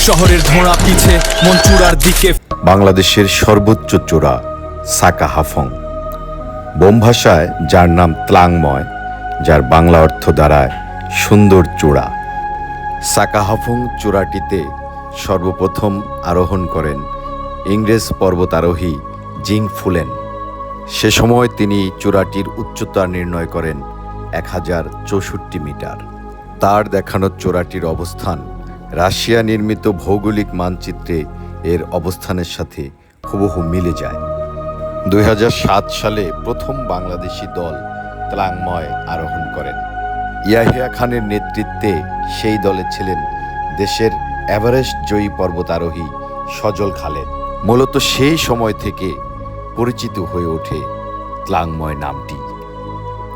শহরের ধোঁয়া পিছে মন চূড়ার দিকে। বাংলাদেশের সর্বোচ্চ চূড়া সাকা হাফং, বোম ভাষায় যার নাম ত্লাংময়, যার বাংলা অর্থ দাঁড়ায় সুন্দর চূড়া। সাকা হাফং চূড়াটিতে সর্বপ্রথম আরোহণ করেন ইংরেজ পর্বতারোহী জিং ফুলেন। সে সময় তিনি চূড়াটির উচ্চতা নির্ণয় করেন 1064 মিটার। তার দেখানো চূড়াটির অবস্থান রাশিয়া নির্মিত ভৌগোলিক মানচিত্রে এর অবস্থানের সাথে হুবহু মিলে যায়। 2007 সালে প্রথম বাংলাদেশি দল ত্লাংময় আরোহণ করেন। ইয়াহিয়া খানের নেতৃত্বে সেই দলে ছিলেন দেশের এভারেস্ট জয়ী পর্বতারোহী সজল খালেদ। মূলত সেই সময় থেকে পরিচিত হয়ে ওঠে ত্লাংময় নামটি।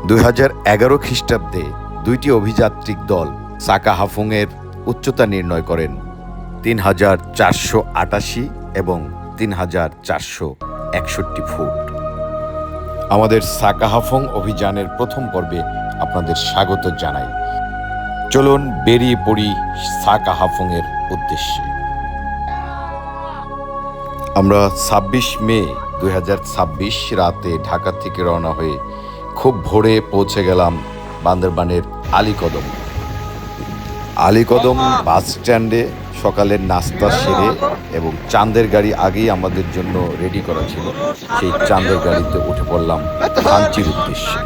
2011 খ্রিস্টাব্দে দুইটি অভিযাত্রিক দল সাকা হাফংয়ের উচ্চতা নির্ণয় করেন 3488 এবং 3461 ফুট। আমাদের সাকা হাফং অভিযানের প্রথম পর্বে আপনাদের স্বাগত জানাই। চলুন বেরিয়ে পড়ি সাকা হাফংয়ের উদ্দেশ্যে। আমরা 26 মে 2026 রাতে ঢাকা থেকে রওনা হয়ে খুব ভোরে পৌঁছে গেলাম বান্দরবানের আলীকদম বাস স্ট্যান্ডে। সকালের নাস্তা সেরে এবং চাঁদের গাড়ি আগেই আমাদের জন্য রেডি করা ছিল, সেই চাঁদের গাড়িতে উঠে পড়লাম থানচির উদ্দেশ্যে।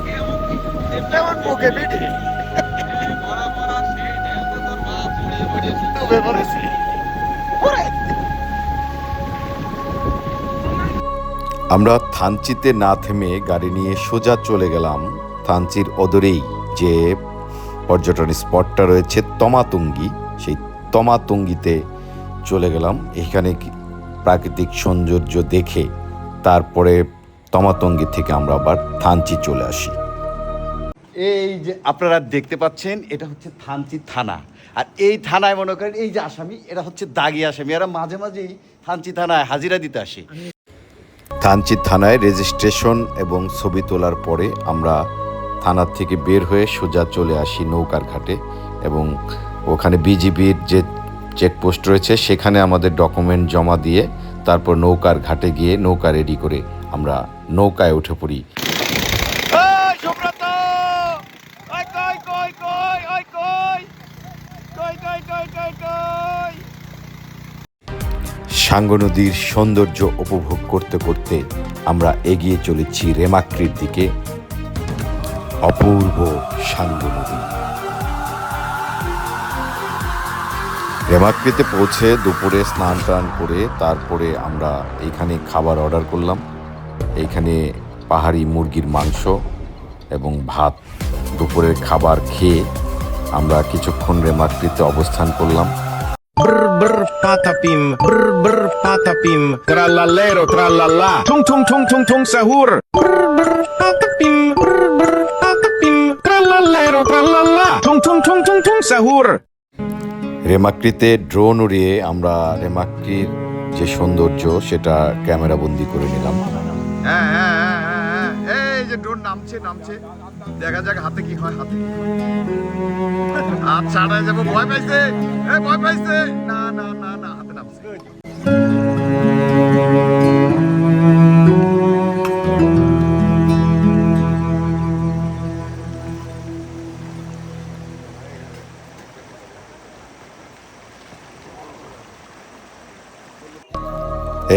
আমরা থানচিতে না থেমে গাড়ি নিয়ে সোজা চলে গেলাম থানচির অদূরেই যে পর্যটন স্পটটা রয়েছে তমাতুঙ্গি, সেই তমাতুঙ্গিতে চলে গেলাম। এখানে প্রাকৃতিক সৌন্দর্য দেখে তারপরে তমাতুঙ্গি থেকে আমরা আবার থানচি চলে আসি। এই যে আপনারা দেখতে পাচ্ছেন, এটা হচ্ছে থানচি থানা। আর এই থানায় মনে করেন এই যে আসামি, এরা হচ্ছে দাগি আসামি। এরা মাঝে মাঝেই থানচি থানায় হাজিরা দিতে আসে। থানচি থানায় রেজিস্ট্রেশন এবং ছবি তোলার পরে আমরা থানার থেকে বের হয়ে সোজা চলে আসি নৌকার ঘাটে, এবং ওখানে বিজিবির যে চেকপোস্ট রয়েছে সেখানে আমাদের ডকুমেন্ট জমা দিয়ে তারপর নৌকার ঘাটে গিয়ে নৌকা রেডি করে আমরা নৌকায় উঠে পড়ি। সাঙ্গু নদীর সৌন্দর্য উপভোগ করতে করতে আমরা এগিয়ে চলেছি রেমাক্রির দিকে। অপূর্ব সাঙ্গু নদী। রেমাক্রিতে পৌঁছে দুপুরে স্নান টান করে তারপরে আমরা এইখানে খাবার অর্ডার করলাম। এইখানে পাহাড়ি মুরগির মাংস এবং ভাত। দুপুরের খাবার খেয়ে আমরা কিছুক্ষণ রেমাক্রিতে অবস্থান করলাম। Brr brr patapim, brr brr patapim, trallallero trallalla, tung tung tung tung tung sahur. Brr brr patapim, brr brr patapim, trallallero trallalla, tung tung tung tung tung sahur. রেমাক্রিতে ড্রোন উড়িয়ে আমরা রেমাক্রির যে সৌন্দর্য সেটা ক্যামেরা বন্দি করে নিলাম। এই যে ড্রোন নামছে, দেখা যাক হাতে কি হয়। হাত ছাড়াই যাবো। ভয় পাইছে, ভয় পাইছে। না না না না, হাতে নামছে।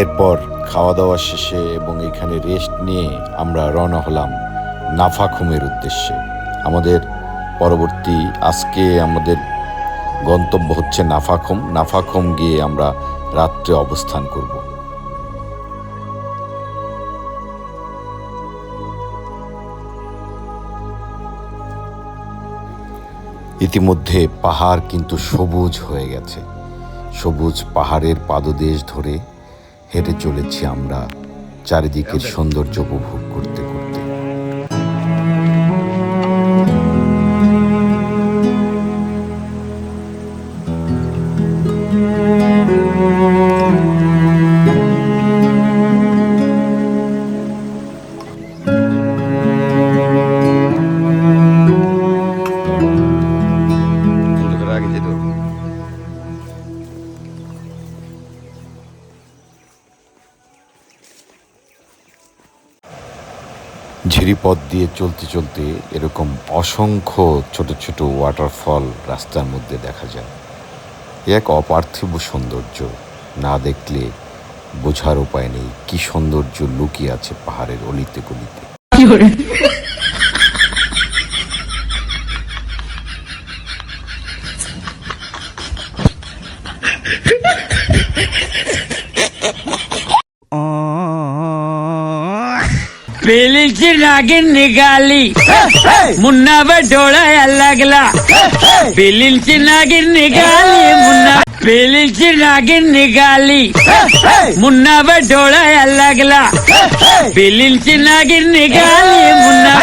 এরপর খাওয়া দাওয়া শেষে এবং এখানে রেস্ট নিয়ে আমরা রওনা হলাম নাফাখুমের উদ্দেশ্যে। আমাদের পরবর্তী আজকে আমাদের গন্তব্য হচ্ছে নাফাখুম। নাফাখুম গিয়ে আমরা রাত্রে অবস্থান করব। ইতিমধ্যে পাহাড় কিন্তু সবুজ হয়ে গেছে। সবুজ পাহাড়ের পাদদেশ ধরে হেঁটে চলেছি আমরা চারিদিকের সৌন্দর্য উপভোগ করতে করতে। ঝিরিপথ দিয়ে চলতে চলতে এরকম অসংখ্য ছোট ছোট ওয়াটারফল রাস্তার মধ্যে দেখা যায়। এ এক অপার্থিব সৌন্দর্য, না দেখলে বোঝার উপায় নেই কি সৌন্দর্য লুকিয়ে আছে পাহাড়ের অলিতে গলিতে। पेलीची नागिन निघाली मुन्ना डोळा लागला पेलीची नागिन निघाली मुन्ना पेलीची नागिन निघाली मुन्ना डोळा लागला पेलीची नागिन निघाली मुन्ना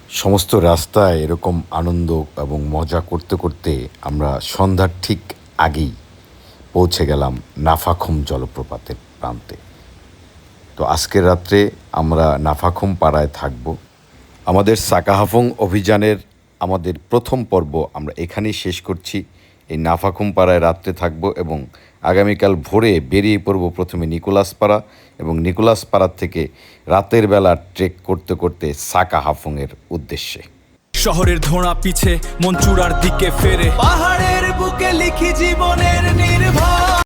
সমস্ত রাস্তায় এরকম আনন্দ এবং মজা করতে করতে আমরা সন্ধ্যার ঠিক আগেই পৌঁছে গেলাম নাফাখুম জলপ্রপাতের প্রান্তে। তো আজকের রাত্রে আমরা নাফাখুম পাড়ায় থাকব। আমাদের সাকাহাফং অভিযানের আমাদের প্রথম পর্ব আমরা এখানেই শেষ করছি। এই নাফাখুম পাড়ায় রাত্রে থাকব এবং আগামীকাল ভোরে বেরিয়ে পড়ব প্রথমে নিকোলাস পাড়া এবং নিকোলাস পাড়ার থেকে রাতের বেলা ট্রেক করতে করতে সাকাহাফংয়ের উদ্দেশ্যে। শহরের ধোঁয়া পিছে মন চূড়ার দিকে ফেরে, পাহাড়ের বুকে লিখি জীবনের নির্ভর।